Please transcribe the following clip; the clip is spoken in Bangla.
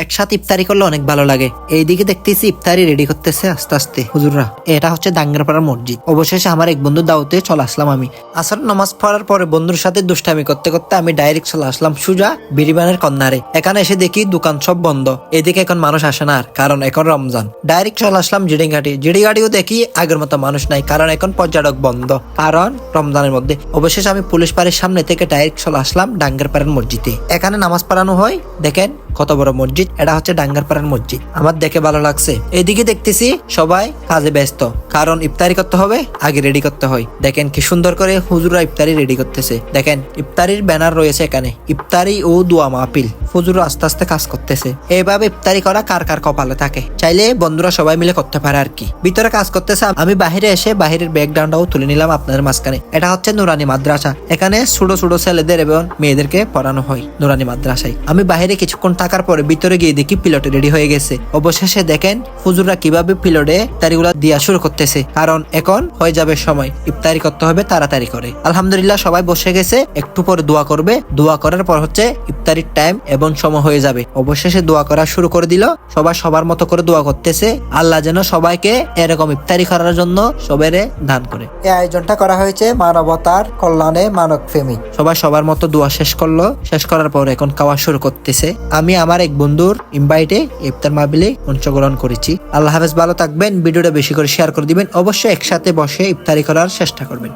একসাথে ইফতারি করলে অনেক ভালো লাগে। এইদিকে দেখতেছি ইফতারি রেডি করতেছে আস্তে আস্তে হুজুররা। এটা হচ্ছে ডাঙ্গারপাড়ার মসজিদ। অবশেষে আমার এক বন্ধুর দাওয়াতে চলে আসলাম আমি। আসর নামাজ পড়ার পরে বন্ধুর সাথে দুষ্টামি করতে করতে আমি ডাইরেক্ট চলে আসলাম সুজা বিরিবানের কর্নারে। এখানে এসে দেখি দোকান সব বন্ধ। এদিকে এখন মানুষ আসে না আর, কারণ এখন রমজান। ডাইরেক্ট চলে আসলাম জিডিঘাটি। জিডিঘাটিও দেখি আগের মতো মানুষ নাই, কারণ এখন পর্যটক বন্ধ, কারণ রমজানের মধ্যে। অবশেষে আমি পুলিশ পাড়ির সামনে থেকে ডাইরেক্ট চলে আসলাম ডাঙ্গারপাড়ার মসজিদে। এখানে নামাজ পড়ানো হয়। দেখেন কত বড় মসজিদ। এটা হচ্ছে ডাঙ্গারপাড়ার মসজিদ। আমার দেখে ভালো লাগছে। এদিকে দেখতেছি সবাই কাজে ব্যস্ত, কারণ ইফতারি করতে হবে, আগে রেডি করতে হয়। দেখেন কি সুন্দর করে হুজুররা ইফতারি রেডি করতেছে। দেখেন ইফতারির ব্যানার রয়েছে এখানে, ইফতারি ও দোয়া মাহফিল। হুজুর আস্তে আস্তে কাজ করতেছে। এইভাবে ইফতারি করা কার কার কপালে থাকে, চাইলে বন্ধুরা সবাই মিলে করতে পারে আর কি। ভিতরে কাজ করতেছে, আমি বাহিরে এসে বাহিরের ব্যাকগ্রাউন্ডটাও তুলে নিলাম আপনাদের মাঝখানে। এটা হচ্ছে নুরানি মাদ্রাসা। এখানে ছোট ছোট ছেলেদের এবং মেয়েদেরকে পড়ানো হয় নুরানি মাদ্রাসায়। আমি বাহিরে কিছুক্ষণ থাকার পরে ভিতরে গিয়ে দেখি পিলট রেডি হয়ে গেছে। অবশেষে দেখেন হুজুররা কিভাবে পিলটে ইফতারিগুলা দিয়া শুরু করতেছে, কারণ এখন হয়ে যাবে সময়, ইফতারি করতে হবে তাড়াতাড়ি করে। আলহামদুলিল্লাহ সবাই বসে গেছে, একটু পরে দোয়া করবে। দোয়া করার পর হচ্ছে ইফতারির টাইম এবং সময় হয়ে যাবে। অবশেষে দোয়া করা শুরু করে দিল। সবাই সবার মতো করে দোয়া করতেছে, আল্লাহ যেন সবাইকে এরকম ইফতারি করার জন্য সবেরে দান করে। এই আয়োজনটা করা হয়েছে মানবতার কল্যাণে, মানব প্রেমিক। সবাই সবার মতো দোয়া শেষ করলো। শেষ করার পর এখন খাওয়া শুরু করতেছে। আমি আমার এক বন্ধুর ইনভাইটে ইফতার মাহফিলে অংশগ্রহণ করেছি। আল্লাহ হাফেজ, ভালো থাকবেন। ভিডিওটা বেশি করে শেয়ার করে দিবেন। অবশ্যই একসাথে বসে ইফতারি করার চেষ্টা করবেন।